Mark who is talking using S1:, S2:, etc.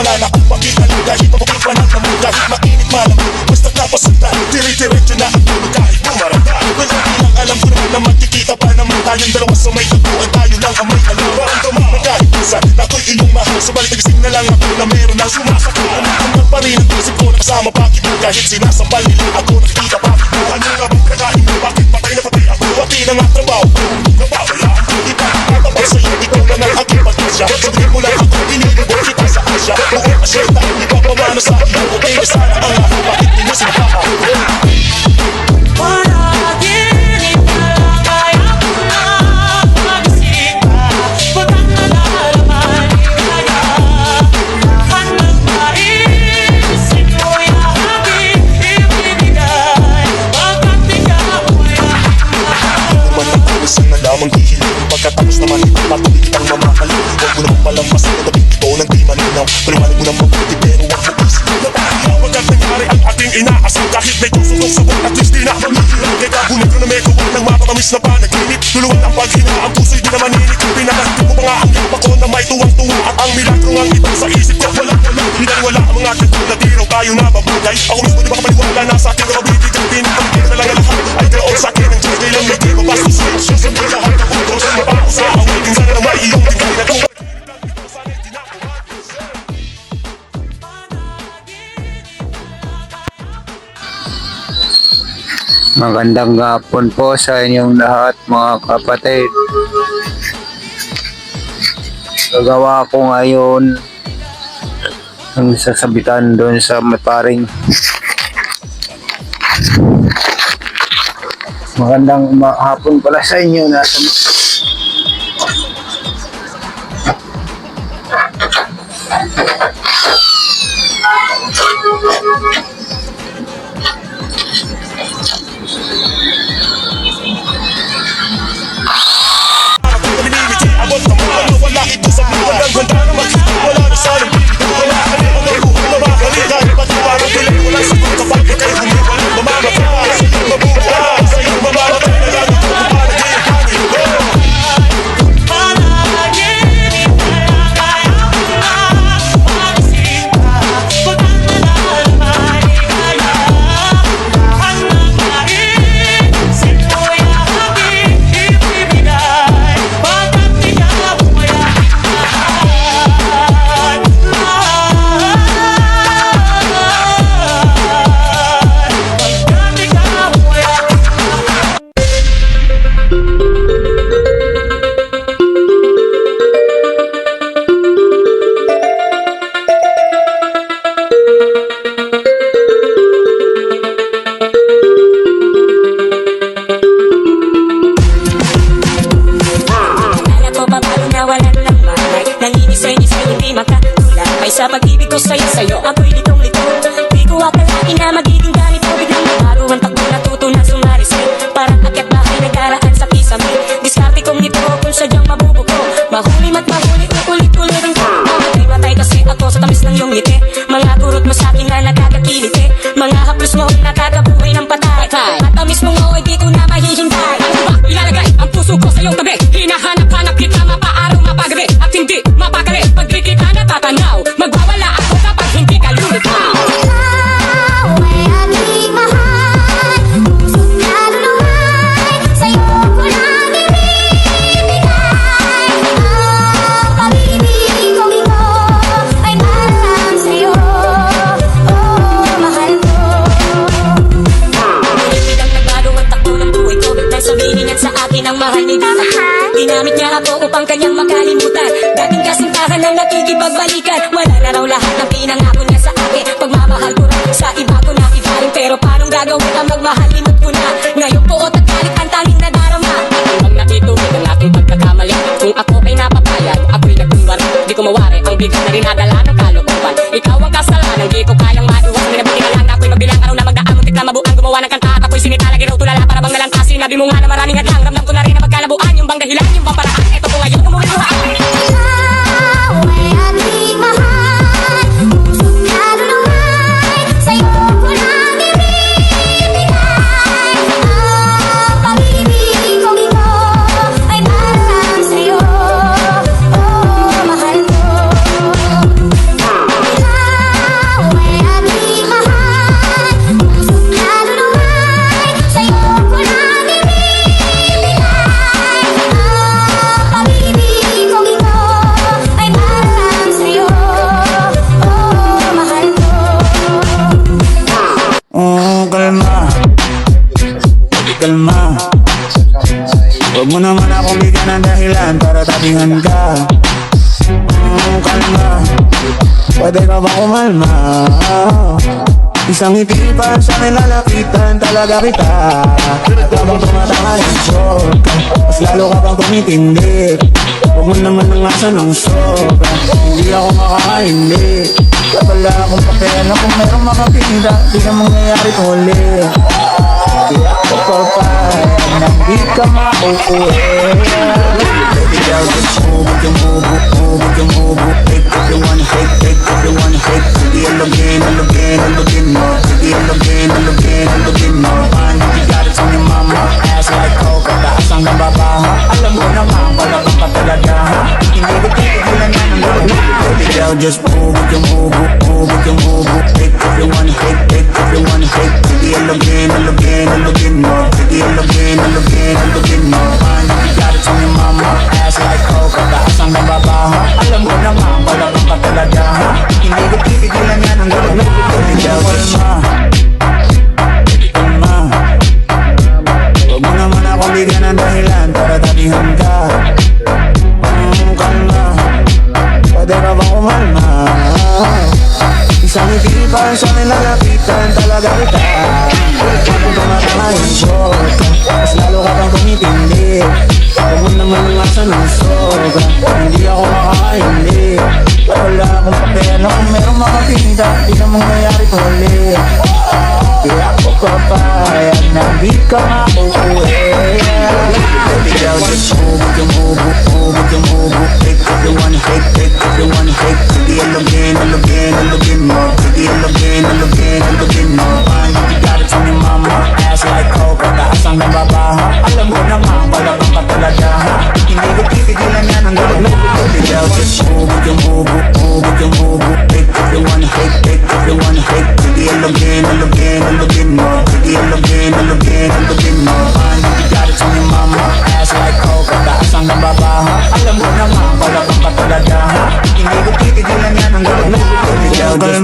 S1: wala na akong pakialam. Kahit mapapanag na mo, kahit mainit malamig, basta napasundan, dire-diretso na ang tulog kahit bumaranda. Wala lang alam ko naman na magkikita pa naman tayong dalawa sa may taguan. Tayo lang ang may alam. Maramdaman na kahit minsan na ako'y iyong mahal, subalit nagising na lang ako na meron ng sumasakit. Hanggang pa rin ang isip ko na kasama bakit mo, kahit sinasambal nila ako nakikita bakit mo. Ano nga bang pinakain mo, bakit patay na patay ako? Pati na nga trabaho ko, nawawala. Di ba nakakabay sa'yo, ikaw lang ang aking pag-asya. Sabihin mo lang ako, inilibot kita sa asya. Buong asyeta, di ba pamano sa akin? Okay na sana ang ako, bakit di mo sinapa ako? Pagkatapos naman patuloy kitang mamahali. Huwag mo naman palampasin na labing ito ng di malinaw. Paliwanag mo ng mabuti pero huwag mo isip na pahiyawag at nangyari ang ating inaasam. Kahit medyo sunok-sabot at least di na mamihirap. Kaya kabunin ko na may kuwag ng mapatamis na panaginip. Tuluan ang paghina, ang puso'y di naman ninik. Pinakasip ko pa nga ang yapak ko na may tuwang-tuwa. At ang milagro ang ito sa isip ko walang-wala. Hinaliwala ang mga kagod na di raw tayo nababagay. Ako mismo di ba kapaliwala na sa akin na mabibigyan. Pinipagkira na lang ang lahat. Ay kaon sa akin ang Diyos kailang may di mapastos. Sabi lahat ako ko sa mapao sa awitin. Sana na may iyong tingin na kung
S2: Magandang hapon po sa inyong lahat mga kapatid. Gagawa ko ngayon ng sasabitan doon sa maparing. Magandang hapon pala sa inyo.
S1: wala ito sa buwan ng ganda na makita. Wala na sa nabibig. Wala ka rin ang buhay na mabalik. Kahit ba't parang tuloy wala sagot kapag ikay hindi walang mamamatay. Sa iyong mabuhay, sa iyong mamamatay na lang ito kung panaginip panaginip kaya ko na magising ka. Pag ang nalalaman kaya ang nagkain simoy aking ibibigay. Pagkat ikaw kaya sa pag-ibig ko sa'yo, ako'y litong-litong. Di ko akalain na magiging ganito. Biglang nabago ang takbo, natuto na sumarisin. Parang akyat bahay nagdaraan sa kisame. Diskarte kong ito kung sadyang mabubuko. Mahuli mat mahuli, ulit-ulit ang matay kasi ako sa tamis ng iyong ngiti. Mga kurot mo sa'kin na nakakakiliti. Mga haplos mo nakakabuhay ng patay. Matamis mo mo ay di ko na mahihintay. Ano ba ilalagay ang puso ko sa iyong tabi? Hinahanap-hanap kita mapaaraw mapagabi. At hindi mapakali pag di kita natatanaw. Magwawala ako kapag hindi ka lumitaw.
S3: Ikaw ay aking mahal. Puso't naluluhay. Sa'yo ko lang ibibigay. Ang pag-ibig kong ito ay para lang sa'yo. Oh, mahal ko.
S4: Ngunit ang nagbago ang takbo ng buhay ko. Nang sabihin niya sa akin ang mahal ni Dita. Ginamit niya ako upang kanyang makalimutan. Dating kasintahan na nakikipagbalikan. Wala na raw lahat ng pinangako niya sa akin. Pagmamahal ko rin sa iba ko na ibaling. Pero paano gagawin ang magmahal, limot ko na. Ngayon puot at galit ang tanging nadarama. Ang nakituloy ang aking pagkakamali. Kung ako ay napapayag, ako'y nagtunwari. Di ko mawari ang bigat na rinadala ng kalooban. Ikaw ang kasalanan, di ko kayang maiwas. Minabuti na lang na ako'y magbilang araw na magdaan. Muntik na mabuang gumawa ng kanta at ako'y sinitala. Ginaw tulala para bang nalang kasi. Sinabi mo nga na maraming hadlang. Ramdam ko na rin na magkalabuan. Yung bang dahilan, yung bang paraan. Eto ko ngayon, umuwi ko ako.
S3: Ikaw ay aking mahal. Puso't naluluhay. Sa'yo ko lang ibibigay. Ang pag-ibig kong ito ay para lang sa'yo. Oh, mahal ko.
S5: Pwede ka ba kumalma? Isang ngiti pa sa akin lalapitan talaga kita. At habang tumatama yung short, mas lalo ka pang tumitindi. Huwag mo naman nangasan ng sobra, hindi ako makakaindi. Wala akong papel kung merong makapinda, di na mangyayari ko ulit. Di ako papayag na di ka mauuwi. Baby girl, just move it, you move it, move it, you move it. Take if you wanna hate, take if you wanna hate. Sige, alugin, alugin, alugin mo. Sige, alugin, alugin, alugin mo. Paano you got it from your mama? Ass like coke, taas ang nababaha. Alam mo naman, palabang ka talaga, ha? Hindi ko titigilan na ng gawin. Baby girl, just move it, you move it, move it, you move it. Take if you wanna hate, take if you wanna hate. Sige, alugin, alugin, alugin mo. Sige, alugin, alugin, alugin mo. Paano you got it from your mama? Ass like coke, taas ang nababaha. Alam mo naman, palabang ka talaga, ha? Hindi ko titigilan yan ang gawin. Baby girl, just kalma. Huwag mo naman akong bigyan ng dahilan para tatihan ka. Kalma, pwede ka ba kumalma? Isang ngiti pa sa akin lalapitan talaga kita. Habang tumatama yung short, mas lalo ka pang tumitindi. Huwag mo naman nangasan ng sobra, hindi ako makakaindi. Wala akong papel kung merong makapinda, di na mangyayari ko ulit. Di ako papayag na di ka mauuwi. Baby girl, just move it, you move it, move it, you move it. Take if you wanna hate, take if you wanna hate. Sige, alugin, alugin, alugin mo. Sige, alugin, alugin, alugin mo. Paano you got it from your mama? Ass like coke, taas ang nababaha. Alam mo naman, palabang ka talaga, ha? Hindi ko titigilan yan ang gawin. Baby girl, just move it, you move it, move it, you move it. Take if you wanna hate, take if you wanna hate. Sige, alugin, alugin, alugin mo. Sige, alugin, alugin, alugin mo. Paano you got it from your mama? Ass like coke, taas ang nababaha. Alam mo naman, palabang ka talaga, ha? Hindi ko titigilan yan ang gawin. Baby girl, just